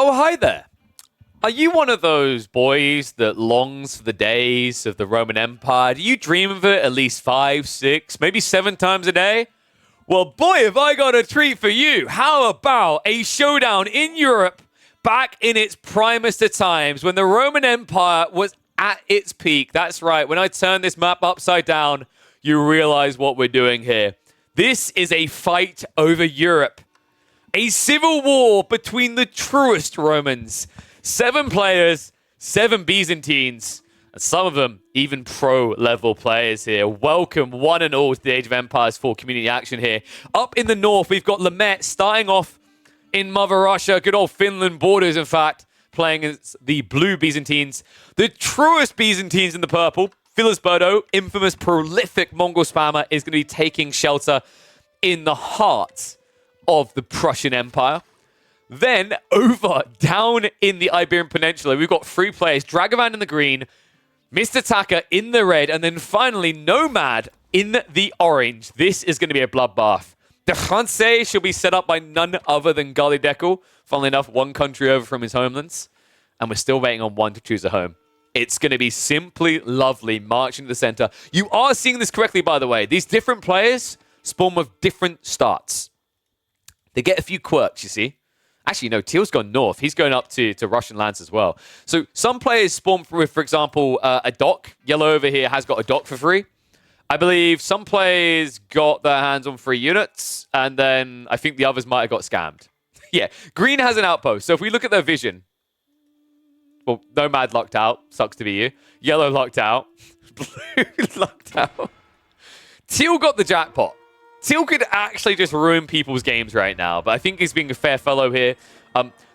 Oh, hi there. Are you one of those boys that longs for the days of the Roman Empire? Do you dream of it at least 5, 6, maybe 7 times a day? Well, boy, have I got a treat for you. How about a showdown in Europe back in its primest of times when the Roman Empire was at its peak? That's right. When I turn this map upside down, you realize what we're doing here. This is a fight over Europe. A civil war between the truest Romans. 7 players, 7 Byzantines, and some of them even pro-level players here. Welcome one and all to the Age of Empires 4 community action here. Up in the north, we've got Lamette starting off in Mother Russia. Good old Finland borders, in fact, playing as the blue Byzantines. The truest Byzantines in the purple. Filisberto, infamous prolific Mongol spammer, is going to be taking shelter in the heart of the Prussian Empire. Then over down in the Iberian Peninsula, we've got 3 players. Dragovan in the green, Mr. Taka in the red, and then finally Nomad in the orange. This is going to be a bloodbath. The Francais shall be set up by none other than Gali Dekel. Funnily enough, 1 country over from his homelands. And we're still waiting on 1 to choose a home. It's going to be simply lovely marching to the center. You are seeing this correctly, by the way. These different players spawn with different starts. They get a few quirks, you see. Actually, no, Teal's gone north. He's going up to Russian lands as well. So some players spawn with, for example, a dock. Yellow over here has got a dock for free. I believe some players got their hands on 3 units, and then I think the others might have got scammed. Yeah, green has an outpost. So if we look at their vision, well, Nomad locked out. Sucks to be you. Yellow locked out. Blue locked out. Teal got the jackpot. Teal could actually just ruin people's games right now, but I think he's being a fair fellow here.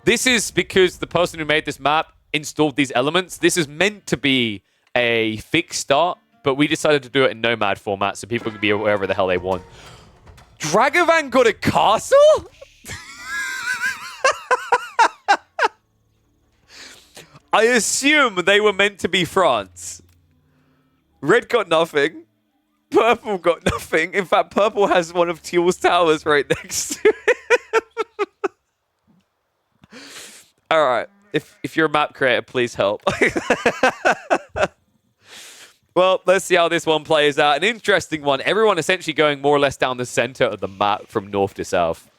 This is because the person who made this map installed these elements. This is meant to be a fixed start, but we decided to do it in Nomad format so people can be wherever the hell they want. Dragovan got a castle? I assume they were meant to be France. Red got nothing. Purple got nothing. In fact, purple has one of Teal's towers right next to it. All right. If you're a map creator, please help. Well, let's see how this one plays out. An interesting one. Everyone essentially going more or less down the center of the map from north to south.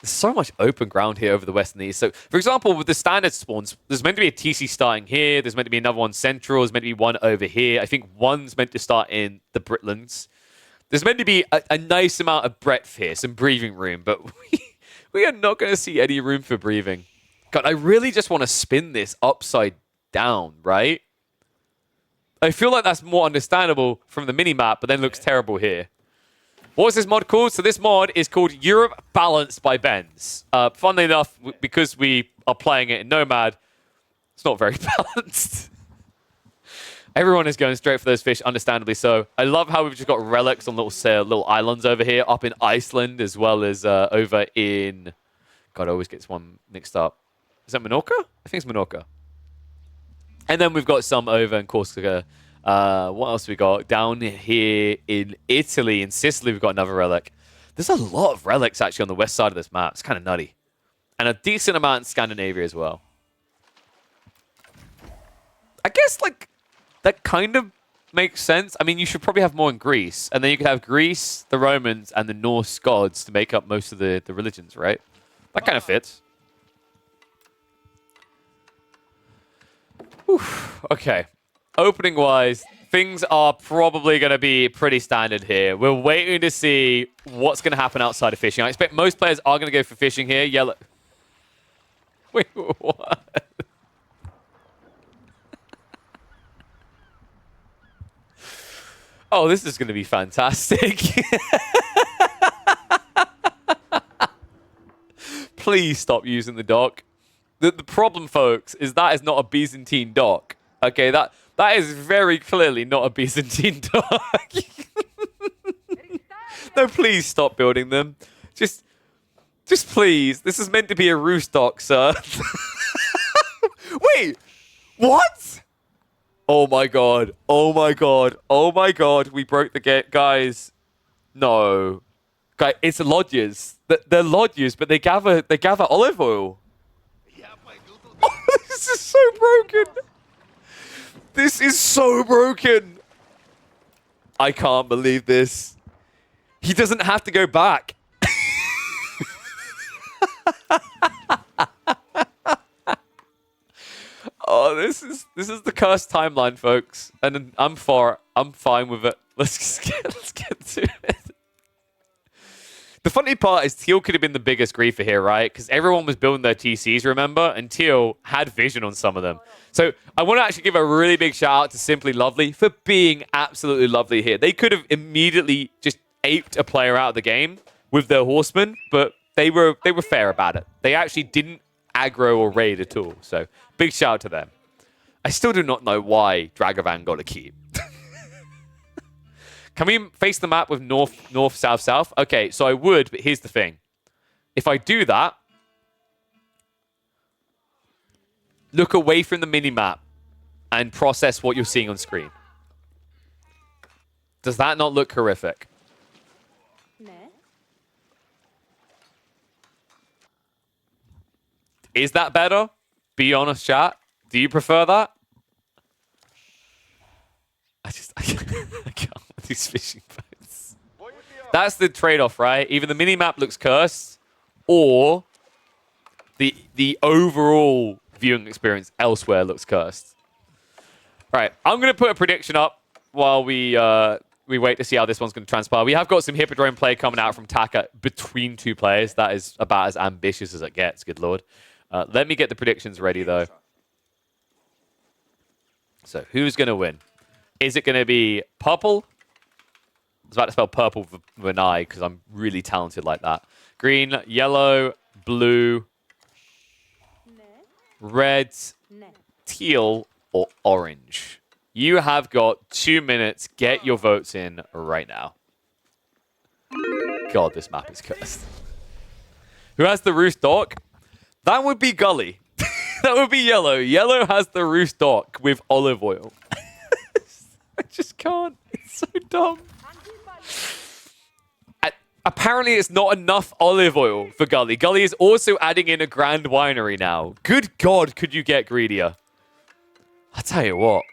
There's so much open ground here over the west and the east. So, for example, with the standard spawns, there's meant to be a TC starting here. There's meant to be another one central. There's meant to be one over here. I think one's meant to start in the Britlands. There's meant to be a nice amount of breadth here, some breathing room, but we are not going to see any room for breathing. God, I really just want to spin this upside down, right? I feel like that's more understandable from the mini-map, but then looks terrible here. What was this mod called? So this mod is called Europe Balanced by Benz. Funnily enough, because we are playing it in Nomad, it's not very balanced. Everyone is going straight for those fish, understandably so. I love how we've just got relics on little islands over here, up in Iceland, as well as over in... God, I always get this one mixed up. Is that Menorca? I think it's Menorca. And then we've got some over in Corsica. What else we got? Down here in Italy, in Sicily, we've got another relic. There's a lot of relics, actually, on the west side of this map. It's kind of nutty. And a decent amount in Scandinavia as well. I guess, like, that kind of makes sense. I mean, you should probably have more in Greece. And then you could have Greece, the Romans, and the Norse gods to make up most of the religions, right? That kind of fits. Whew. Okay. Opening-wise, things are probably going to be pretty standard here. We're waiting to see what's going to happen outside of fishing. I expect most players are going to go for fishing here. Yellow. Wait, what? Oh, this is going to be fantastic. Please stop using the dock. The problem, folks, is that is not a Byzantine dock. Okay, that is very clearly not a Byzantine dock. No, please stop building them. Just please. This is meant to be a roost dock, sir. Wait, what? Oh my god. Oh my god. Oh my god. We broke the gate. Guys, no. Guys, it's lodges. They're lodges, but they gather olive oil. is so broken. This is so broken. I can't believe this. He doesn't have to go back. Oh, this is the cursed timeline, folks, and I'm fine with it. Let's get to it. The funny part is Teal could have been the biggest griefer here, right? Because everyone was building their TCs, remember? And Teal had vision on some of them. So I want to actually give a really big shout out to Simply Lovely for being absolutely lovely here. They could have immediately just aped a player out of the game with their horsemen, but they were fair about it. They actually didn't aggro or raid at all. So big shout out to them. I still do not know why Dragovan got a keep. Can we face the map with north, north, south, south? Okay, so I would, but here's the thing. If I do that, look away from the mini-map and process what you're seeing on screen. Does that not look horrific? Is that better? Be honest, chat. Do you prefer that? I can't with these fishing boats. That's the trade-off, right? Either the mini-map looks cursed, or the overall viewing experience elsewhere looks cursed. All right, I'm going to put a prediction up while we wait to see how this one's going to transpire. We have got some Hippodrome play coming out from Taka between two players. That is about as ambitious as it gets, good lord. Let me get the predictions ready, though. So, who's going to win? Is it going to be purple? I was about to spell purple with an I because I'm really talented like that. Green, yellow, blue, red, teal, or orange. You have got 2 minutes. Get your votes in right now. God, this map is cursed. Who has the roost dock? That would be Gully. That would be yellow. Yellow has the roost dock with olive oil. I just can't. It's so dumb. Apparently, it's not enough olive oil for Gully. Gully is also adding in a Grand Winery now. Good God, could you get greedier? I'll tell you what.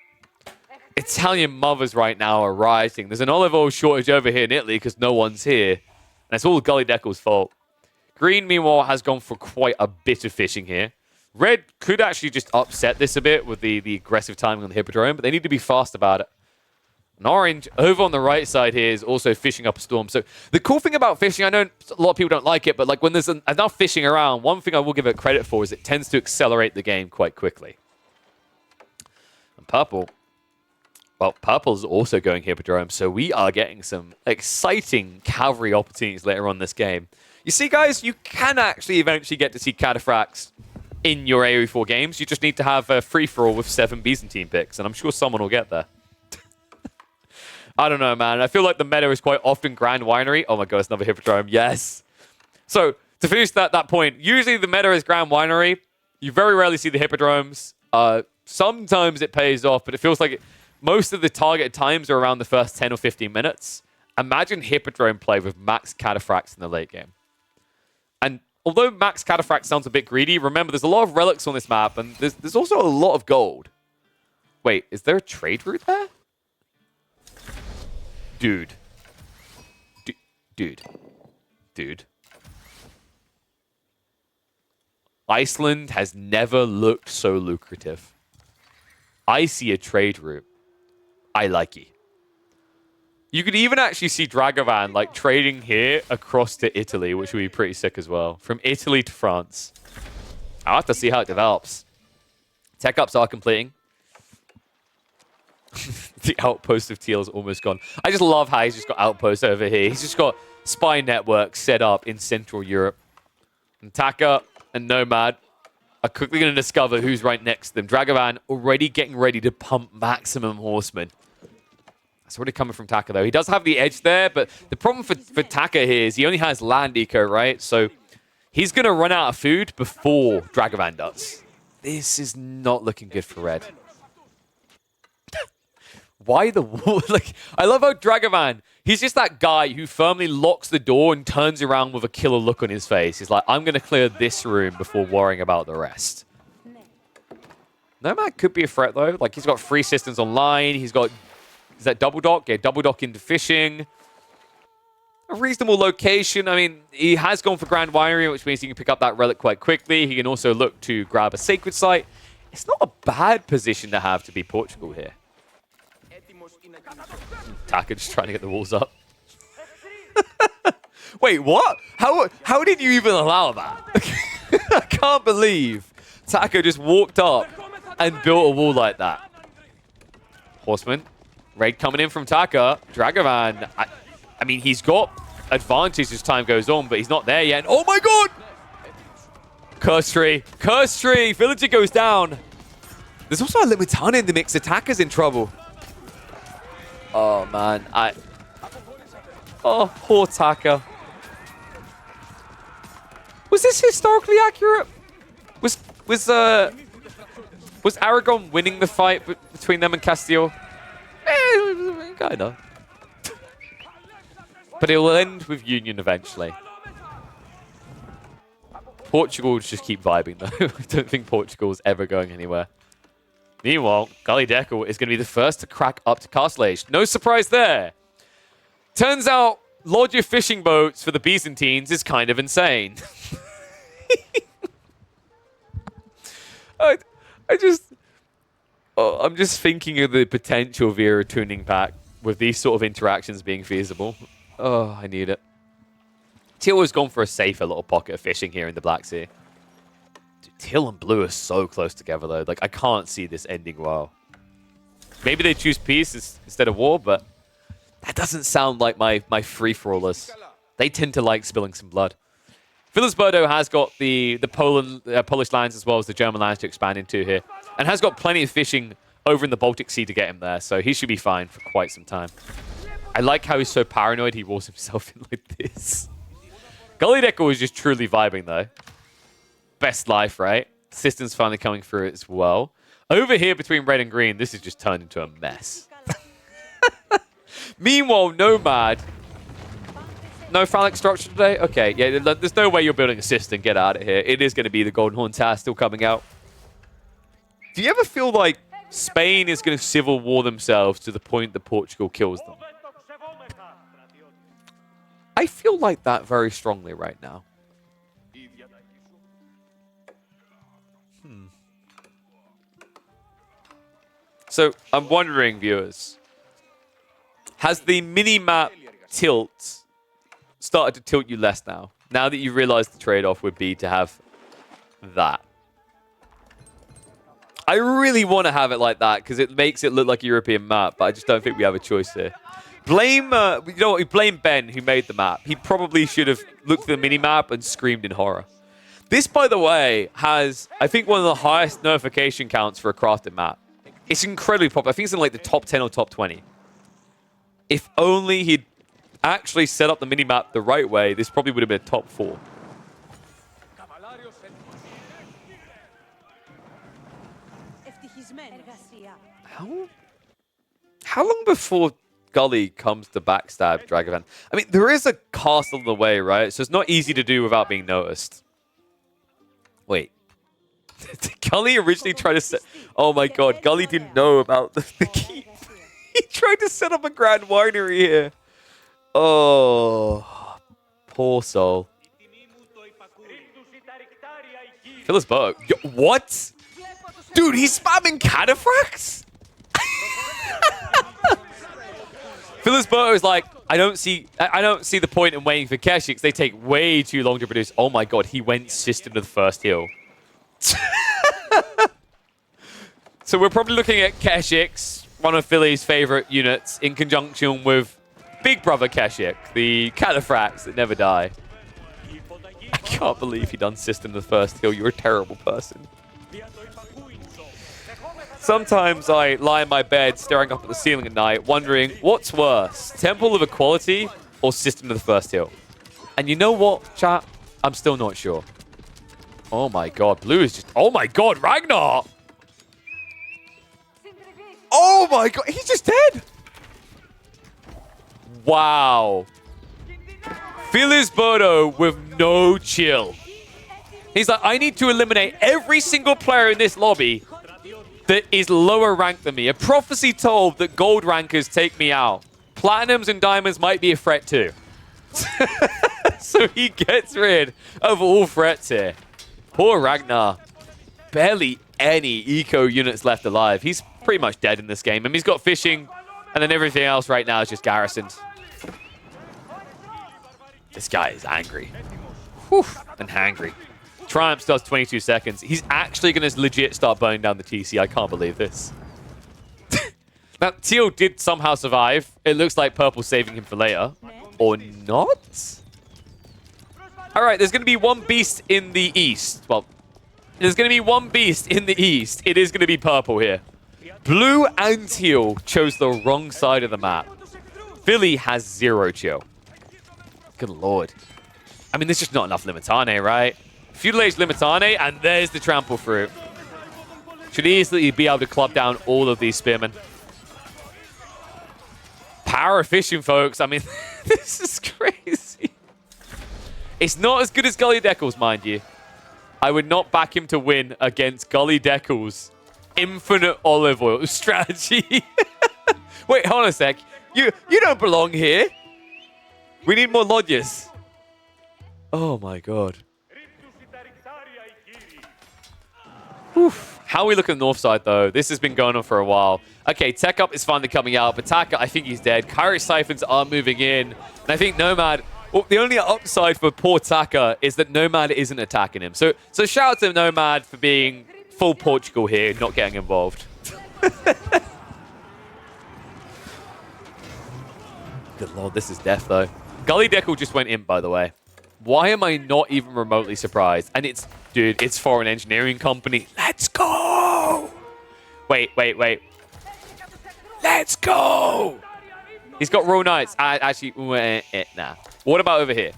Italian mothers right now are rising. There's an olive oil shortage over here in Italy because no one's here. And it's all Gully Deckel's fault. Green, meanwhile, has gone for quite a bit of fishing here. Red could actually just upset this a bit with the aggressive timing on the Hippodrome, but they need to be fast about it. And Orange, over on the right side here, is also fishing up a storm. So the cool thing about fishing, I know a lot of people don't like it, but like when there's enough fishing around, one thing I will give it credit for is it tends to accelerate the game quite quickly. And Purple, well, Purple's also going Hippodrome, so we are getting some exciting cavalry opportunities later on this game. You see, guys, you can actually eventually get to see Cataphracts in your AoE4 games. You just need to have a free-for-all with 7 Byzantine picks, and I'm sure someone will get there. I don't know, man. I feel like the meta is quite often Grand Winery. Oh my god, it's another Hippodrome. Yes. So, to finish that point, usually the meta is Grand Winery. You very rarely see the Hippodromes. Sometimes it pays off, but it feels like most of the targeted times are around the first 10 or 15 minutes. Imagine Hippodrome play with max Cataphracts in the late game. And although max Cataphract sounds a bit greedy, remember there's a lot of relics on this map, and there's also a lot of gold. Wait, is there a trade route there? Dude. Dude. Iceland has never looked so lucrative. I see a trade route. I like it. You could even actually see Dragovan like trading here across to Italy, which would be pretty sick as well. From Italy to France. I'll have to see how it develops. Tech ups are completing. The outpost of Teal is almost gone. I just love how he's just got outposts over here. He's just got spy networks set up in Central Europe. And Taka and Nomad are quickly going to discover who's right next to them. Dragovan already getting ready to pump maximum horsemen. That's already coming from Taka, though. He does have the edge there, but the problem for Taka here is he only has land eco, right? So he's going to run out of food before Dragovan does. This is not looking good for Red. Why the wall? Like, I love how Dragovan, he's just that guy who firmly locks the door and turns around with a killer look on his face. He's like, I'm going to clear this room before worrying about the rest. Nomad could be a threat, though. Like, he's got 3 systems online. He's got... Is that double dock? Yeah, double dock into fishing. A reasonable location. I mean, he has gone for Grand Winery, which means he can pick up that relic quite quickly. He can also look to grab a sacred site. It's not a bad position to have to be Portugal here. Taka just trying to get the walls up. Wait, what? How did you even allow that? I can't believe Taka just walked up and built a wall like that. Horseman. Raid coming in from Taka. Dragovan. I mean, he's got advantage as time goes on, but he's not there yet. Oh my god! Curse tree. Curse tree. Villager goes down. There's also a Limitana in the mix. Attacker's in trouble. Oh, man. Oh, poor Taka. Was this historically accurate? Was Aragon winning the fight between them and Castile? Kind of. But it will end with Union eventually. Portugal will just keep vibing, though. I don't think Portugal's ever going anywhere. Meanwhile, Gully Decker is going to be the first to crack up to Castle Age. No surprise there. Turns out, lodge your fishing boats for the Byzantines is kind of insane. I'm just thinking of the potential Vera tuning pack with these sort of interactions being feasible. Oh, I need it. Teal has gone for a safer little pocket of fishing here in the Black Sea. Dude, Teal and Blue are so close together, though. Like, I can't see this ending well. Maybe they choose peace instead of war, but that doesn't sound like my free-for-allers. They tend to like spilling some blood. Villesberdo has got the Polish lands as well as the German lands to expand into here, and has got plenty of fishing over in the Baltic Sea to get him there, so he should be fine for quite some time. I like how he's so paranoid he walls himself in like this. Gully Decker was just truly vibing, though. Best life, right? System's finally coming through as well. Over here between red and green, this has just turned into a mess. Meanwhile, Nomad... No phallic structure today? Okay, yeah, there's no way you're building a system. Get out of here. It is going to be the Golden Horn Tower still coming out. Do you ever feel like Spain is going to civil war themselves to the point that Portugal kills them? I feel like that very strongly right now. So, I'm wondering, viewers, has the mini-map tilt started to tilt you less now? Now that you realize the trade-off would be to have that. I really want to have it like that because it makes it look like a European map, but I just don't think we have a choice here. Blame, you know what? We blame Ben who made the map. He probably should have looked at the mini-map and screamed in horror. This, by the way, has, I think, one of the highest notification counts for a crafted map. It's incredibly popular. I think it's in like the top 10 or top 20. If only he'd actually set up the mini-map the right way, this probably would have been a top 4. How long before Gully comes to backstab Dragovan? I mean, there is a castle in the way, right? So it's not easy to do without being noticed. Wait. Did Gully originally try to set... Oh my god, Gully didn't know about the key. He tried to set up a Grand Winery here. Oh, poor soul. Phyllis what? Dude, he's spamming cataphracts? Phyllisberto is like, I don't see the point in waiting for Keshix. They take way too long to produce. Oh my god, he went system to the first heal. So we're probably looking at Keshix, one of Philly's favorite units, in conjunction with Big Brother Keshik, the cataphracts that never die. I can't believe he done system to the first heal. You're a terrible person. Sometimes I lie in my bed staring up at the ceiling at night wondering what's worse, Temple of Equality or System of the First Hill? And you know what, chat? I'm still not sure. Oh my god, Blue is just... Oh my god, Ragnar! Oh my god, he's just dead! Wow. Phyllisberto with no chill. He's like, I need to eliminate every single player in this lobby that is lower ranked than me. A prophecy told that gold rankers take me out. Platinums and diamonds might be a threat too. So he gets rid of all threats here. Poor Ragnar. Barely any eco units left alive. He's pretty much dead in this game. I mean, he's got fishing, and then everything else right now is just garrisoned. This guy is angry. Whew, and hangry. Triumphs does 22 seconds. He's actually going to legit start burning down the TC. I can't believe this. Now, Teal did somehow survive. It looks like Purple's saving him for later. Or not? All right, there's going to be one beast in the east. Well, there's going to be one beast in the east. It is going to be Purple here. Blue and Teal chose the wrong side of the map. Philly has 0 chill. Good lord. I mean, there's just not enough Limitane, right? Feudal Age Limitane, and there's the Trample Fruit. Should easily be able to club down all of these Spearmen. Power of fishing, folks. I mean, this is crazy. It's not as good as Gully Deckles, mind you. I would not back him to win against Gully Deckles' infinite olive oil strategy. Wait, hold on a sec. You don't belong here. We need more lodges. Oh my god. Oof. How are we looking at the north side, though? This has been going on for a while. Okay, Tech Up is finally coming out, but Taka, I think he's dead. Kyrie Siphons are moving in. And I think Nomad... Well, the only upside for poor Taka is that Nomad isn't attacking him. So shout out to Nomad for being full Portugal here, not getting involved. Good lord, this is death, though. Gully Deckle just went in, by the way. Why am I not even remotely surprised? And it's... Dude, it's for an engineering company. Let's go! Wait. Let's go! He's got Royal Knights. Actually, nah. What about over here?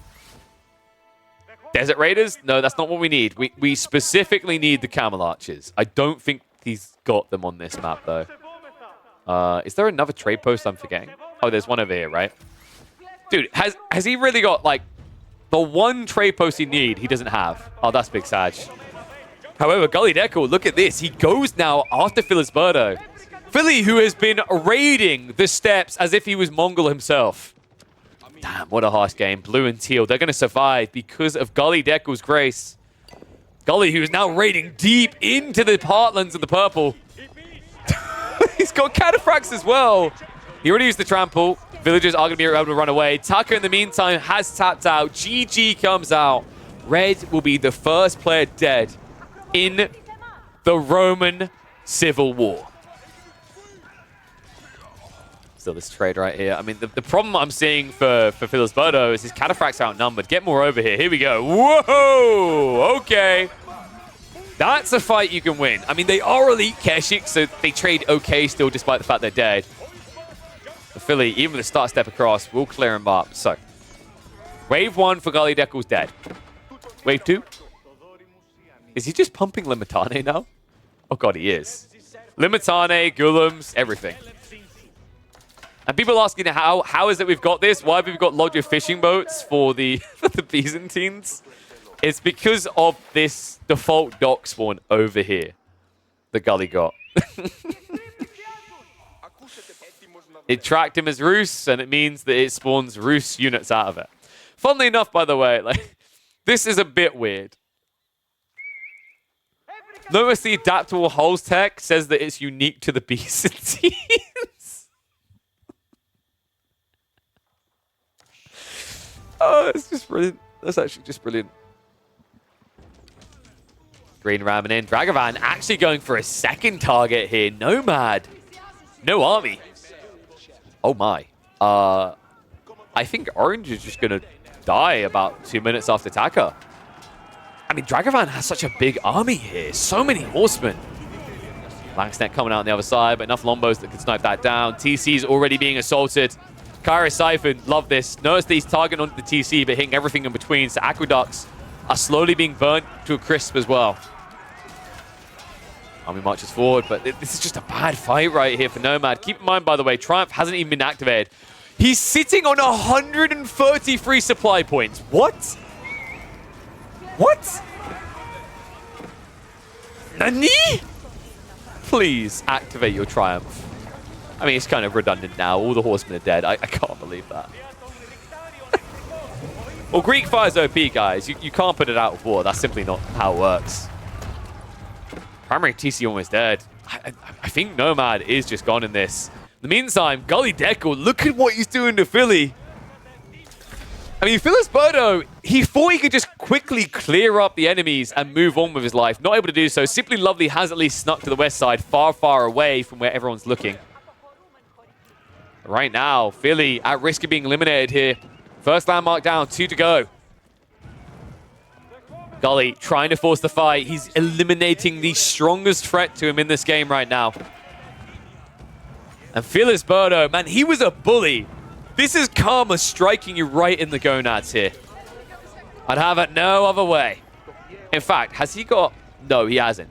Desert Raiders? No, that's not what we need. We specifically need the Camel Archers. I don't think he's got them on this map, though. Is there another trade post I'm forgetting? Oh, there's one over here, right? Dude, has he really got, like, the one trade post he doesn't have? Oh, that's big Sag. However, Gully Deckle, look at this. He goes now after Filisberto. Philly, who has been raiding the steppes as if he was Mongol himself. Damn, what a harsh game. Blue and Teal, they're going to survive because of Gully Deckle's grace. Gully, who is now raiding deep into the heartlands of the purple. He's got Cataphracts as well. He already used the trample. Villagers are going to be able to run away. Taka, in the meantime, has tapped out. GG comes out. Red will be the first player dead in the Roman Civil War. Still this trade right here. I mean, the problem I'm seeing for Filisberto is his Cataphracts are outnumbered. Get more over here. Here we go. Whoa! Okay. That's a fight you can win. I mean, they are elite Keshik, so they trade okay still, despite the fact they're dead. The Philly, even with the start step across, will clear him up. So, wave 1 for Gully Deckle's dead. Wave 2. Is he just pumping Limitane now? Oh god, he is. Limitane, Gulums, everything. And people asking how is it we've got this? Why have we got Lodger fishing boats for the Byzantines? It's because of this default dock spawn over here that Gully got. It tracked him as Rus, and it means that it spawns Rus units out of it. Funnily enough, by the way, like this is a bit weird. Notice the adaptable hulls tech says that it's unique to the Byzantines. Oh, it's just brilliant. That's actually just brilliant. Green ramming in. Dragavan actually going for a second target here. Nomad. No army. Oh my. I think Orange is just going to die about 2 minutes after Taka. I mean, Dragavan has such a big army here. So many horsemen. Langsnet coming out on the other side, but enough Lombos that can snipe that down. TC's already being assaulted. Kyra Siphon, love this. Notice that he's targeting onto the TC, but hitting everything in between. So Aqueducts are slowly being burnt to a crisp as well. Army marches forward, but this is just a bad fight right here for Nomad. Keep in mind, by the way, Triumph hasn't even been activated. He's sitting on 133 supply points. What? What? Nani? please activate your triumph? I mean, it's kind of redundant now. All the horsemen are dead. I can't believe that. Well, Greek fire's OP, guys. You can't put it out of war. That's simply not how it works. Primary TC almost dead. I think Nomad is just gone in this. In the meantime, Gully Deckle, look at what he's doing to Philly. I mean, Felisberto, he thought he could just quickly clear up the enemies and move on with his life. Not able to do so. Simply Lovely has at least snuck to the west side, far, far away from where everyone's looking. Right now, Philly at risk of being eliminated here. First landmark down, 2 to go. Gully trying to force the fight. He's eliminating the strongest threat to him in this game right now. And Felisberto, man, he was a bully. This is karma striking you right in the gonads here. I'd have it no other way. In fact, has he got... No, he hasn't.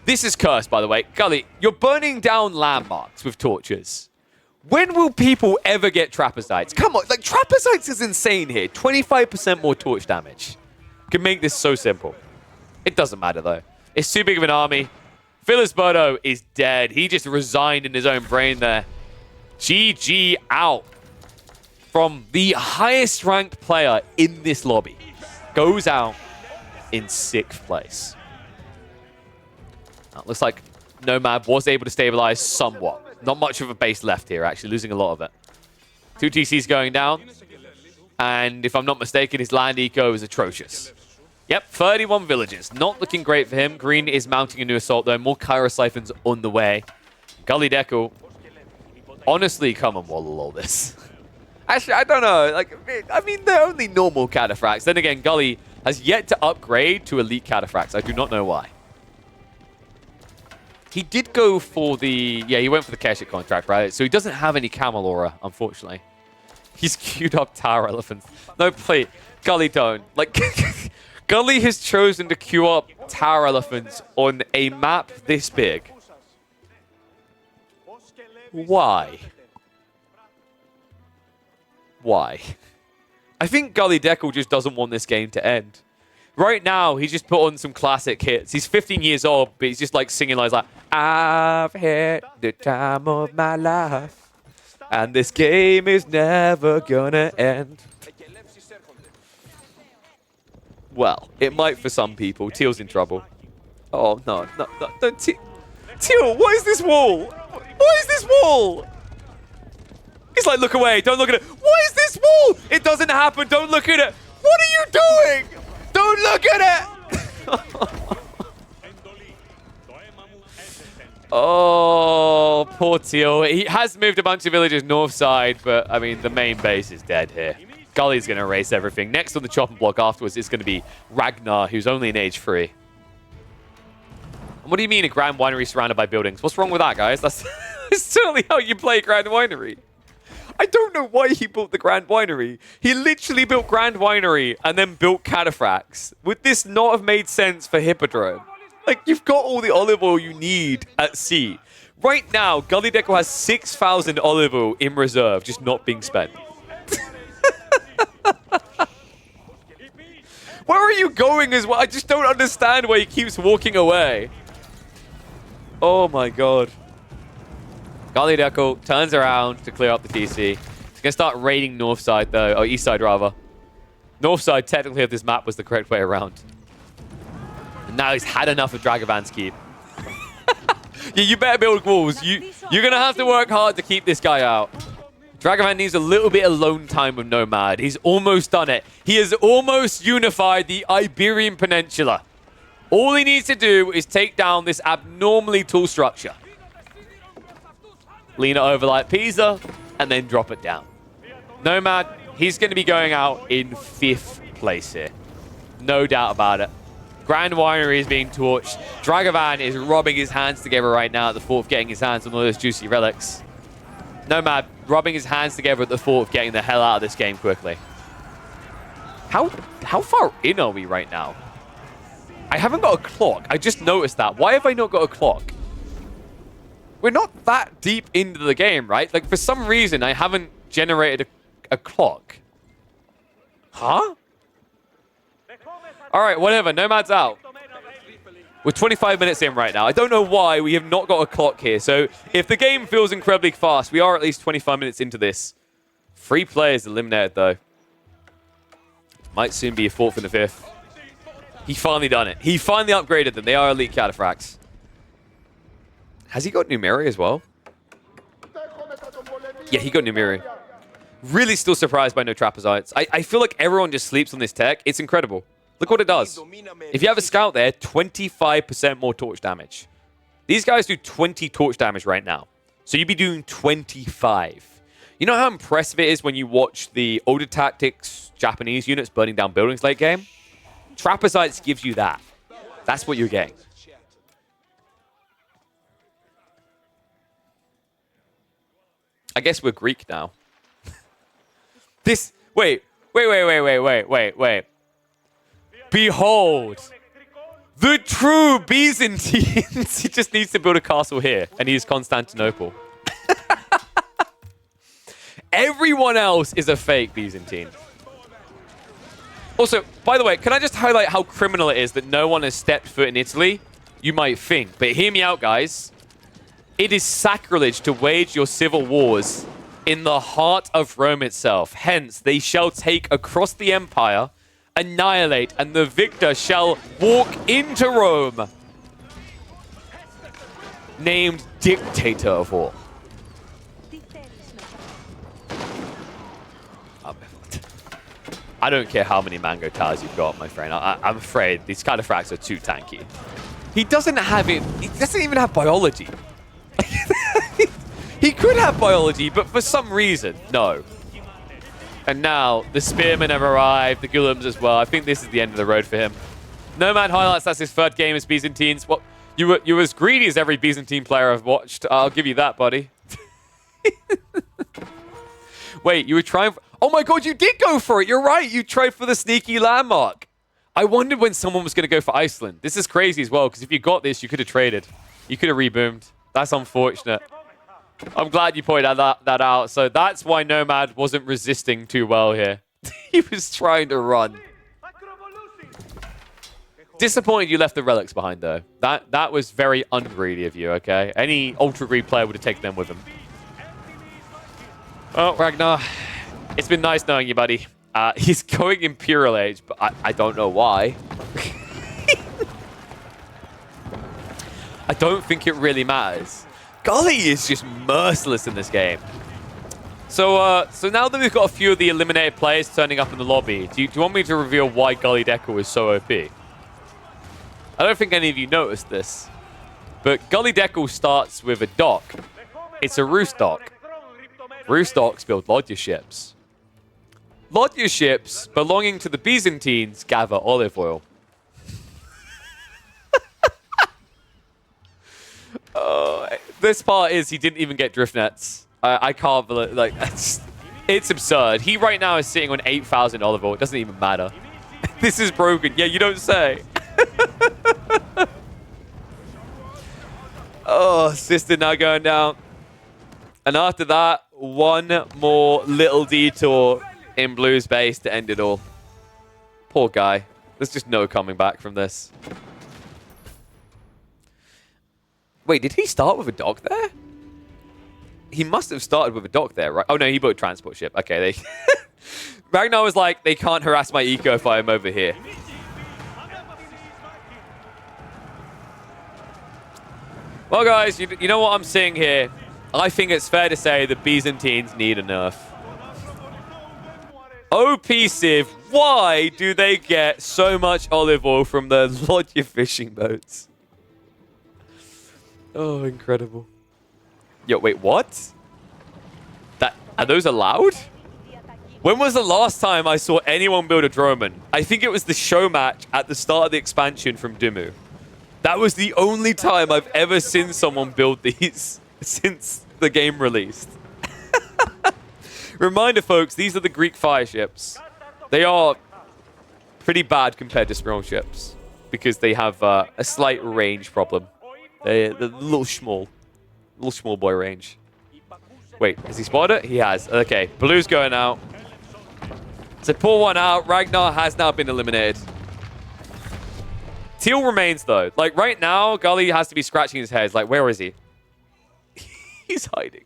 This is cursed, by the way. Gully, you're burning down landmarks with torches. When will people ever get trapezites? Come on, like, trapezites is insane here. 25% more torch damage. Can make this so simple. It doesn't matter, though. It's too big of an army. Felisberto is dead. He just resigned in his own brain there. GG out. From the highest ranked player in this lobby. Goes out in 6th place. Now, looks like Nomad was able to stabilize somewhat. Not much of a base left here, actually, losing a lot of it. 2 TCs going down. And if I'm not mistaken, his land eco is atrocious. Yep, 31 villages. Not looking great for him. Green is mounting a new assault, though. More Kyra Siphons on the way. Gully Deckle. Honestly, come on, wall all this. Actually, I don't know. Like, I mean, they're only normal cataphracts. Then again, Gully has yet to upgrade to elite cataphracts. I do not know why. He did go for the... Yeah, he went for the Keshet contract, right? So he doesn't have any Camel Aura, unfortunately. He's queued up Tower Elephants. No, please. Gully don't. Like, Gully has chosen to queue up Tower Elephants on a map this big. Why? Why? I think Gully Deckle just doesn't want this game to end. Right now, he's just put on some classic hits. He's 15 years old, but he's just like singing like, I've had the time of my life, and this game is never gonna end. Well, it might for some people. Teal's in trouble. Oh, no, don't. Teal, what is this wall? What is this wall? He's like, look away, don't look at it. What is this wall? It doesn't happen, don't look at it. What are you doing? Don't look at it! Oh, poor Teal. He has moved a bunch of villages north side, but, I mean, the main base is dead here. Gully's going to erase everything. Next on the chopping block afterwards is going to be Ragnar, who's only in age 3. And what do you mean a Grand Winery surrounded by buildings? What's wrong with that, guys? That's certainly how you play Grand Winery. I don't know why he built the Grand Winery. He literally built Grand Winery and then built cataphracts. Would this not have made sense for Hippodrome? Like, you've got all the olive oil you need at sea. Right now, Gully Deckle has 6,000 olive oil in reserve, just not being spent. Where are you going as well? I just don't understand why he keeps walking away. Oh my god. Gully Deckle turns around to clear up the TC. He's going to start raiding north side, though. Or east side, rather. North side, technically, if this map was the correct way around. And now he's had enough of Dragovan's keep. Yeah, you better build walls. You're going to have to work hard to keep this guy out. Dragovan needs a little bit of alone time with Nomad. He's almost done it. He has almost unified the Iberian Peninsula. All he needs to do is take down this abnormally tall structure. Lean it over like Pisa, and then drop it down. Nomad, he's going to be going out in 5th place here. No doubt about it. Grand Winery is being torched. Dragovan is rubbing his hands together right now at the thought of getting his hands on all those juicy relics. Nomad rubbing his hands together at the thought of getting the hell out of this game quickly. How far in are we right now? I haven't got a clock. I just noticed that. Why have I not got a clock? We're not that deep into the game, right? Like, for some reason, I haven't generated a clock. Huh? All right, whatever. Nomad's out. We're 25 minutes in right now. I don't know why we have not got a clock here. So if the game feels incredibly fast, we are at least 25 minutes into this. 3 players eliminated, though. Might soon be a 4th and a 5th. He finally done it. He finally upgraded them. They are elite cataphracts. Has he got Numeri as well? Yeah, he got Numeri. Really still surprised by no trapezites. I feel like everyone just sleeps on this tech. It's incredible. Look what it does. If you have a scout there, 25% more torch damage. These guys do 20 torch damage right now. So you'd be doing 25. You know how impressive it is when you watch the older tactics Japanese units burning down buildings late game? Trapezites gives you that. That's what you're getting. I guess we're Greek now. Wait. Behold, the true Byzantines. He just needs to build a castle here, and he's Constantinople. Everyone else is a fake Byzantine. Also, by the way, can I just highlight how criminal it is that no one has stepped foot in Italy? You might think, but hear me out, guys. It is sacrilege to wage your civil wars in the heart of Rome itself. Hence, they shall take across the empire, annihilate, and the victor shall walk into Rome, named Dictator of all. I don't care how many mango towers you've got, my friend. I'm afraid these cataphracts are too tanky. He doesn't have it. He doesn't even have biology. He could have biology, but for some reason, no. And now, the Spearmen have arrived, the Gulams as well. I think this is the end of the road for him. Nomad highlights that's his 3rd game as Byzantines. Well, you were as greedy as every Byzantine player I've watched. I'll give you that, buddy. Wait, you were trying for... Oh my god, you did go for it! You're right, you tried for the sneaky landmark. I wondered when someone was going to go for Iceland. This is crazy as well, because if you got this, you could have traded. You could have reboomed. That's unfortunate. I'm glad you pointed that out. So that's why Nomad wasn't resisting too well here. He was trying to run. Disappointed you left the relics behind, though. That was very ungreedy of you, okay? Any Ultra Greed player would have taken them with him. Oh, Ragnar. It's been nice knowing you, buddy. He's going Imperial Age, but I don't know why. I don't think it really matters. Golly is just merciless in this game. So now that we've got a few of the eliminated players turning up in the lobby, do you want me to reveal why Gully Decker was so OP? I don't think any of you noticed this, but Gully Decker starts with a dock. It's a roost dock. Roost docks build Lodya ships. Lodya ships belonging to the Byzantines gather olive oil. This part is he didn't even get drift nets. I can't believe, like, it's absurd. He right now is sitting on 8,000 olive oil. It doesn't even matter. This is broken. Yeah, you don't say. Oh, sister now going down. And after that, one more little detour in Blue's base to end it all. Poor guy. There's just no coming back from this. Wait, did he start with a dock there? He must have started with a dock there, right? Oh, no, he built a transport ship. Okay, Ragnar was like, they can't harass my eco if I'm over here. Well, guys, you know what I'm seeing here? I think it's fair to say the Byzantines need a nerf. OP Civ, why do they get so much olive oil from the Lodya fishing boats? Oh, incredible. Yo, wait, what? Are those allowed? When was the last time I saw anyone build a Droman? I think it was the show match at the start of the expansion from Dimmu. That was the only time I've ever seen someone build these since the game released. Reminder, folks, these are the Greek fire ships. They are pretty bad compared to Spiral ships because they have a slight range problem. They're a little small boy range. Wait, has he spotted it? He has. Okay, Blue's going out. So pull one out. Ragnar has now been eliminated. Teal remains, though. Like, right now, Gully has to be scratching his head. Like, where is he? He's hiding.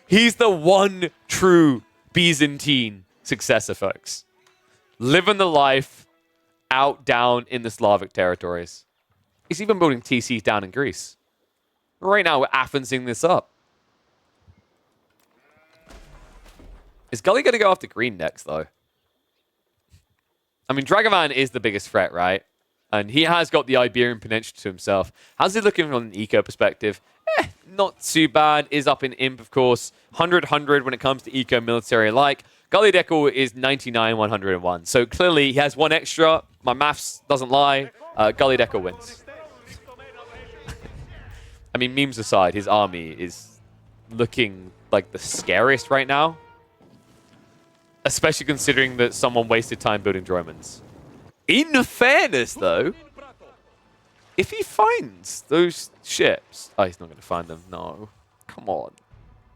He's the one true Byzantine successor, folks. Living the life out down in the Slavic territories. He's even building TCs down in Greece. Right now, we're Athensing this up. Is Gully going to go after green next, though? I mean, Dragovan is the biggest threat, right? And he has got the Iberian Peninsula to himself. How's he looking from an eco perspective? Not too bad. Is up in Imp, of course. 100-100 when it comes to eco military alike. Gully Deckle is 99-101. So clearly he has one extra. My maths doesn't lie. Gully Deckle wins. I mean, memes aside, his army is looking like the scariest right now. Especially considering that someone wasted time building Dromans. In fairness, though, if he finds those ships... Oh, he's not going to find them. No. Come on.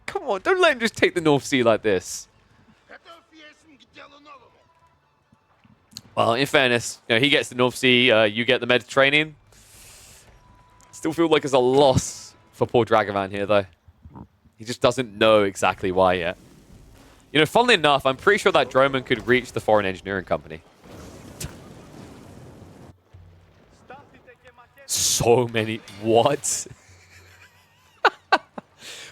Come on. Don't let him just take the North Sea like this. Well, in fairness, you know, he gets the North Sea, you get the Mediterranean. Still feel like it's a loss for poor Dragovan here, though. He just doesn't know exactly why yet. You know, funnily enough, I'm pretty sure that Droman could reach the Foreign Engineering Company. So many... What?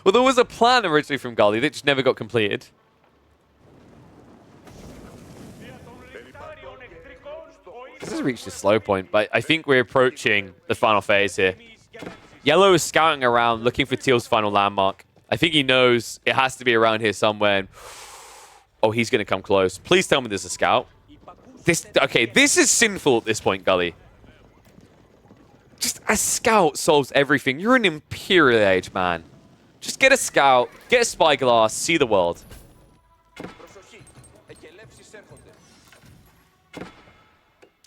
Well, there was a plan originally from Gully that just never got completed. This has reached a slow point, but I think we're approaching the final phase here. Yellow is scouting around, looking for Teal's final landmark. I think he knows it has to be around here somewhere. And oh, he's going to come close. Please tell me there's a scout. Okay, this is sinful at this point, Gully. Just a scout solves everything. You're an Imperial Age, man. Just get a scout, get a spyglass, see the world.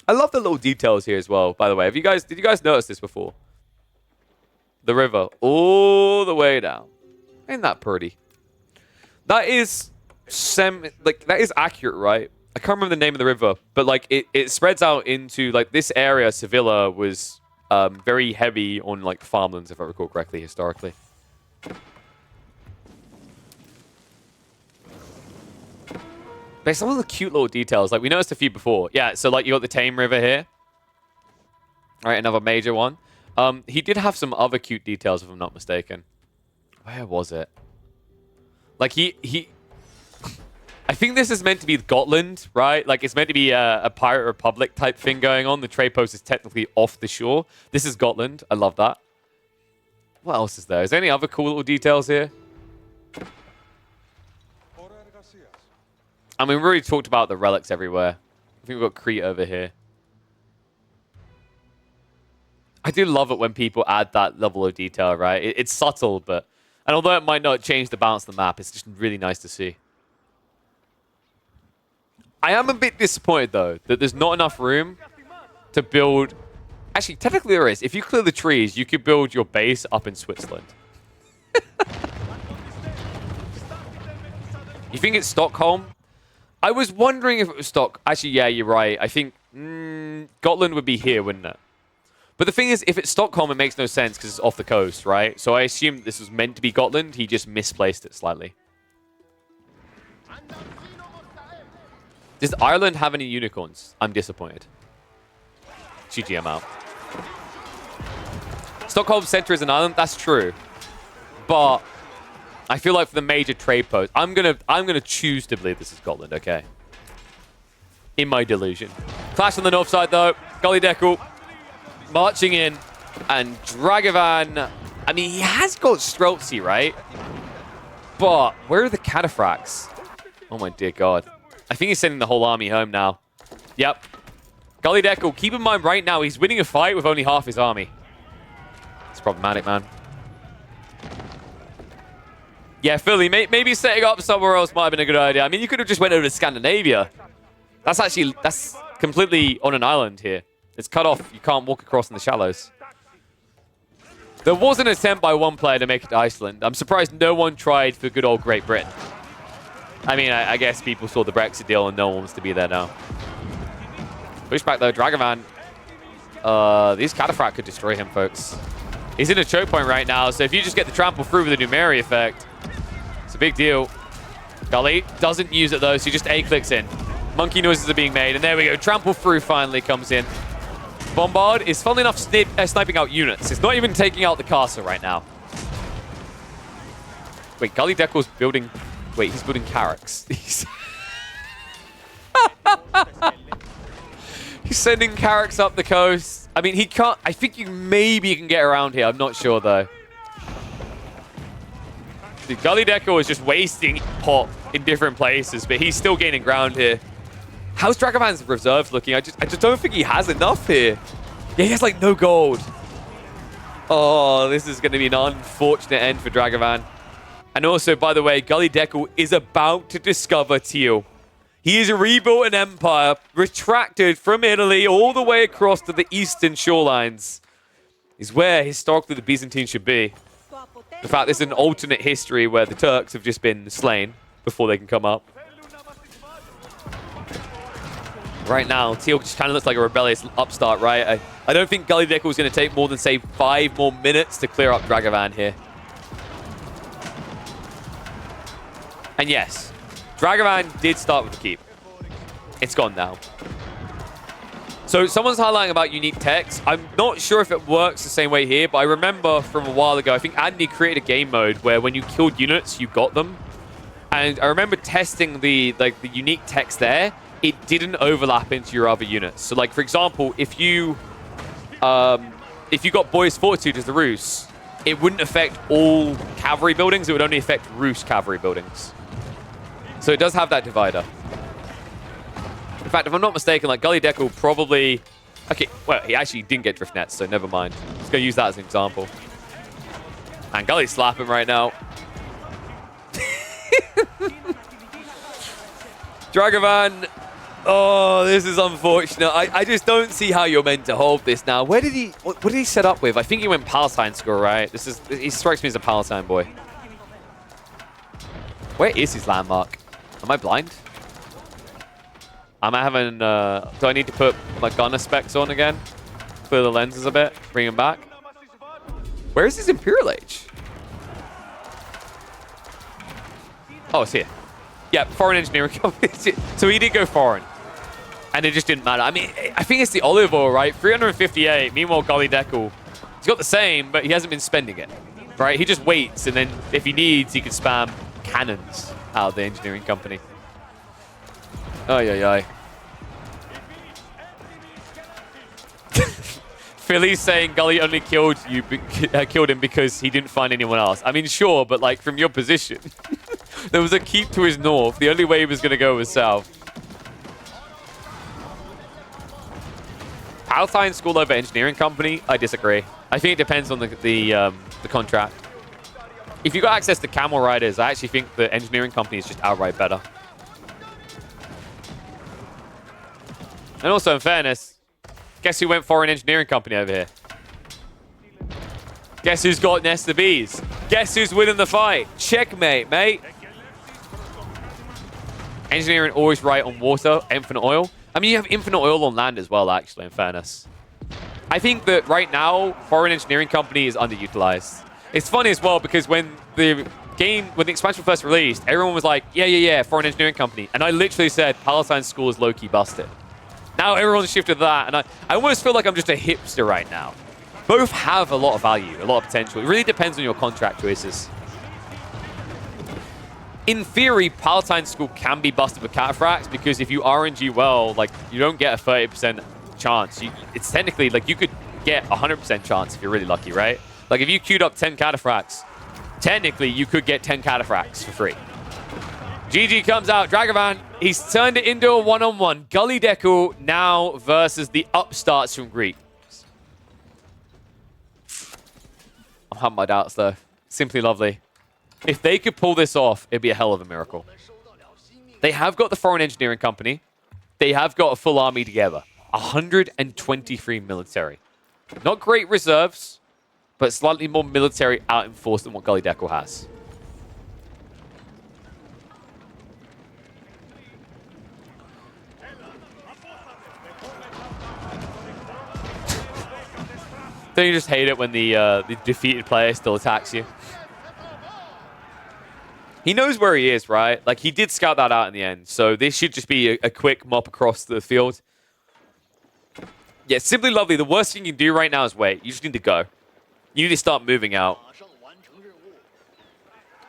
I love the little details here as well, by the way. Did you guys notice this before? The river all the way down. Ain't that pretty? That is that is accurate, right? I can't remember the name of the river, but like it spreads out into like this area. Sevilla was very heavy on like farmlands, if I recall correctly, historically. But some of the cute little details, like we noticed a few before. Yeah, so like you got the Tame River here. All right, another major one. He did have some other cute details, if I'm not mistaken. Where was it? Like he I think this is meant to be Gotland, right? Like it's meant to be a Pirate Republic type thing going on. The trade post is technically off the shore. This is Gotland. I love that. What else is there? Is there any other cool little details here? I mean, we already talked about the relics everywhere. I think we've got Crete over here. I do love it when people add that level of detail, right? It's subtle, but... And although it might not change the balance of the map, it's just really nice to see. I am a bit disappointed, though, that there's not enough room to build... Actually, technically there is. If you clear the trees, you could build your base up in Switzerland. You think it's Stockholm? I was wondering if it was Actually, yeah, you're right. I think Gotland would be here, wouldn't it? But the thing is, if it's Stockholm, it makes no sense because it's off the coast, right? So I assume this was meant to be Gotland. He just misplaced it slightly. Does Ireland have any unicorns? I'm disappointed. GG, I'm out. Stockholm Center is an island. That's true. But I feel like for the major trade post, I'm gonna choose to believe this is Scotland, okay? In my delusion. Clash on the north side though. Gully Deckle marching in, and Dragovan. I mean, he has got Streltsy, right? But where are the cataphracts? Oh my dear God. I think he's sending the whole army home now. Yep. Gully Deckle, keep in mind right now, he's winning a fight with only half his army. It's problematic, man. Yeah, Philly, maybe setting up somewhere else might have been a good idea. I mean, you could have just went over to Scandinavia. That's completely on an island here. It's cut off. You can't walk across in the shallows. There was an attempt by one player to make it to Iceland. I'm surprised no one tried for good old Great Britain. I mean, I guess people saw the Brexit deal and no one wants to be there now. Pushback though, Dragovan. These Cataphract could destroy him, folks. He's in a choke point right now, so if you just get the trample through with the Numeri effect, it's a big deal. Gully doesn't use it, though, so he just A-clicks in. Monkey noises are being made, and there we go. Trample through finally comes in. Bombard is, funnily enough, sniping out units. It's not even taking out the castle right now. Wait, Gully Deckel's building... Wait, he's building Carracks. He's sending Carracks up the coast. I mean, he can't... I think maybe can get around here. I'm not sure, though. Dude, Gully Deckel is just wasting pot in different places, but he's still gaining ground here. How's Dragovan's reserves looking? I just don't think he has enough here. Yeah, he has, like, no gold. Oh, this is going to be an unfortunate end for Dragovan. And also, by the way, Gully Deckel is about to discover Teal. He has rebuilt an empire, retracted from Italy all the way across to the eastern shorelines. Is where historically the Byzantine should be. In fact, there's an alternate history where the Turks have just been slain before they can come up. Right now, Teal just kind of looks like a rebellious upstart, right? I don't think Gully Deckel is going to take more than, say, 5 more minutes to clear up Dragovan here. And yes, Dragovan did start with the keep. It's gone now. So someone's highlighting about unique text. I'm not sure if it works the same way here, but I remember from a while ago, I think Adney created a game mode where when you killed units, you got them. And I remember testing the unique text there. It didn't overlap into your other units. So, like, for example, if you got Boy's Fortitude as the Rus, it wouldn't affect all cavalry buildings. It would only affect Rus cavalry buildings. So it does have that divider. In fact, if I'm not mistaken, like, Gully Deckel probably... Okay, well, he actually didn't get drift nets, so never mind. Let's go use that as an example. And Gully's slapping right now. Dragovan... Oh, this is unfortunate. I just don't see how you're meant to hold this now. What did he set up with? I think he went Palatine school, right? He strikes me as a Palatine boy. Where is his landmark? Am I blind? Am I having... do I need to put my gunner specs on again? Clear the lenses a bit? Bring him back? Where is his Imperial Age? Oh, it's here. Yeah, foreign engineering company. So he did go foreign. And it just didn't matter. I mean, I think it's the olive oil, right? 358. Meanwhile, Gully Deckel, he's got the same, but he hasn't been spending it, right? He just waits, and then if he needs, he can spam cannons out of the engineering company. Ay, ay, ay. Philly's saying Gully only killed him because he didn't find anyone else. I mean, sure, but like from your position, there was a keep to his north. The only way he was going to go was south. Palatine School over engineering company? I disagree. I think it depends on the contract. If you got access to camel riders, I actually think the engineering company is just outright better. And also, in fairness, guess who went for an engineering company over here? Guess who's got Nest of Bees? Guess who's winning the fight? Checkmate, mate. Engineering always right on water, infinite oil. I mean, you have infinite oil on land as well, actually, in fairness. I think that right now, foreign engineering company is underutilized. It's funny as well because when the expansion first released, everyone was like, yeah, foreign engineering company. And I literally said, Palatine School is low-key busted. Now everyone's shifted to that, and I almost feel like I'm just a hipster right now. Both have a lot of value, a lot of potential. It really depends on your contract choices. In theory, Palatine School can be busted with Cataphracts because if you RNG well, like, you don't get a 30% chance. It's technically, like, you could get a 100% chance if you're really lucky, right? Like, if you queued up 10 Cataphracts, technically, you could get 10 Cataphracts for free. GG comes out. Dragovan, he's turned it into a one-on-one. Gully Deckel now versus the upstarts from Greek. I'm having my doubts, though. Simply lovely. If they could pull this off, it'd be a hell of a miracle. They have got the foreign engineering company. They have got a full army together. 123 military. Not great reserves, but slightly more military out in force than what Gully Deckel has. Don't you just hate it when the defeated player still attacks you? He knows where he is, right? Like, he did scout that out in the end. So this should just be a quick mop across the field. Yeah, Simply Lovely. The worst thing you can do right now is wait. You just need to go. You need to start moving out.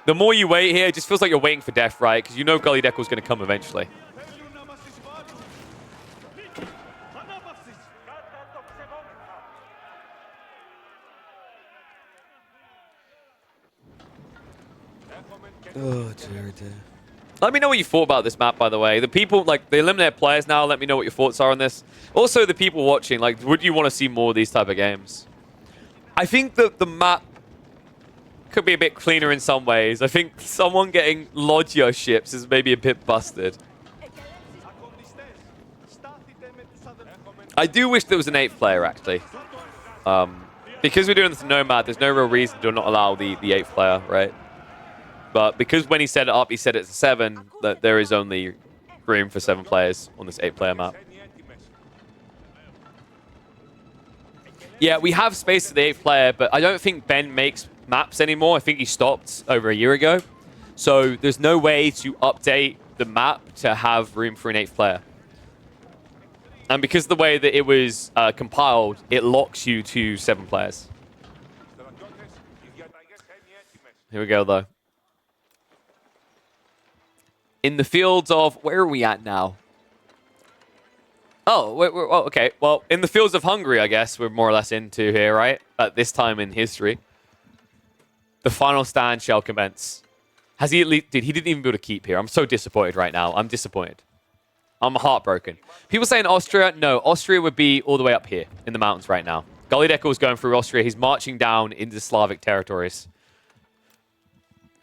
The more you wait here, it just feels like you're waiting for death, right? Because you know Gully Deckel's going to come eventually. Oh, dear, dear. Let me know what you thought about this map, by the way. The people, like, the eliminated players now, let me know what your thoughts are on this. Also, the people watching, like, would you want to see more of these type of games? I think that the map could be a bit cleaner in some ways. I think someone getting Lodgio ships is maybe a bit busted. I do wish there was an 8th player, actually. Because we're doing this Nomad, there's no real reason to not allow the 8th player, right? But because when he set it up, he set it to 7, that there is only room for 7 players on this 8-player map. Yeah, we have space for the 8th player, but I don't think Ben makes maps anymore. I think he stopped over a year ago. So there's no way to update the map to have room for an 8th player. And because of the way that it was compiled, it locks you to 7 players. Here we go, though. In the fields of... Where are we at now? Oh, okay. Well, in the fields of Hungary, I guess, we're more or less into here, right? At this time in history. The final stand shall commence. Has he at least... Dude, he didn't even build a keep here. I'm so disappointed right now. I'm disappointed. I'm heartbroken. People saying Austria. No, Austria would be all the way up here in the mountains right now. Gully Deckel is going through Austria. He's marching down into Slavic territories.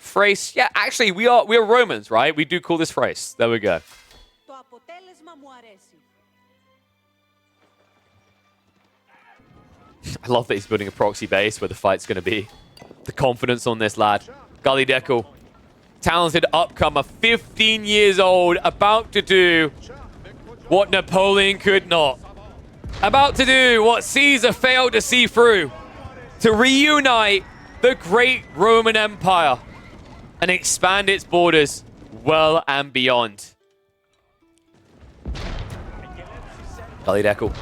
Thrace. Yeah, actually, we are Romans, right? We do call this Thrace. There we go. I love that he's building a proxy base where the fight's going to be. The confidence on this lad. Gully Deckel. Talented upcomer, 15 years old, about to do what Napoleon could not. About to do what Caesar failed to see through. To reunite the great Roman Empire and expand its borders well and beyond. Gully Deckel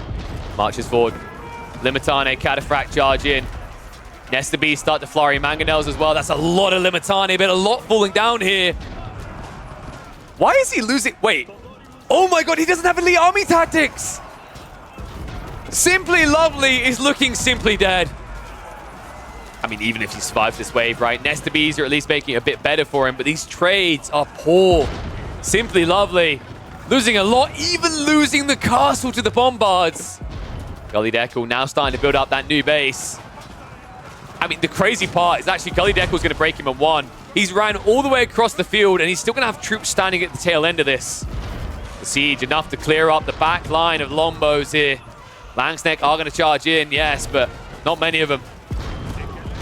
marches forward. Limitane, Cataphract charge in. Nesta B start to flurry mangonels as well. That's a lot of Limitane, but a lot falling down here. Why is he losing? Wait. Oh my god, he doesn't have elite army tactics. Simply Lovely is looking simply dead. I mean, even if he survives this wave, right? Nesta Bs are at least making it a bit better for him, but these trades are poor. Simply Lovely losing a lot, even losing the castle to the Bombards. Gully Deckel now starting to build up that new base. I mean, the crazy part is actually Gully Deckel's going to break him at 1. He's ran all the way across the field, and he's still going to have troops standing at the tail end of this. The siege enough to clear up the back line of Lombos here. Langsneck are going to charge in, yes, but not many of them.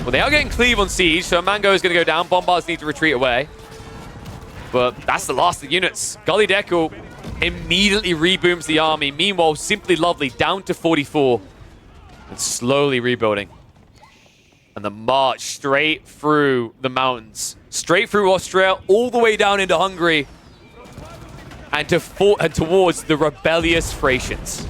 Well, they are getting cleave on siege, so Mango is going to go down. Bombards need to retreat away. But that's the last of the units. Gully Deckel immediately rebooms the army. Meanwhile, Simply Lovely down to 44 and slowly rebuilding. And the march straight through the mountains, straight through Austria, all the way down into Hungary, and towards the rebellious Thracians.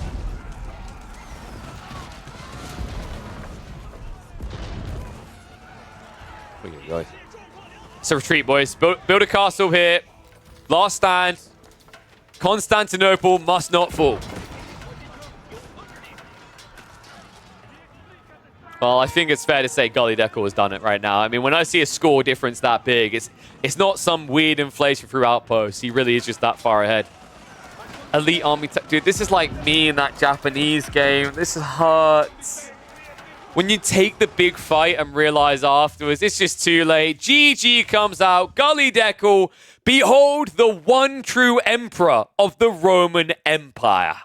So retreat, boys. Build a castle here. Last stand. Constantinople must not fall. Well, I think it's fair to say Gully Deckel has done it right now. I mean, when I see a score difference that big, it's not some weird inflation through outposts. He really is just that far ahead. Elite army... Dude, this is like me in that Japanese game. This hurts. When you take the big fight and realize afterwards, it's just too late. GG comes out. Gully Deckel, behold the one true emperor of the Roman Empire.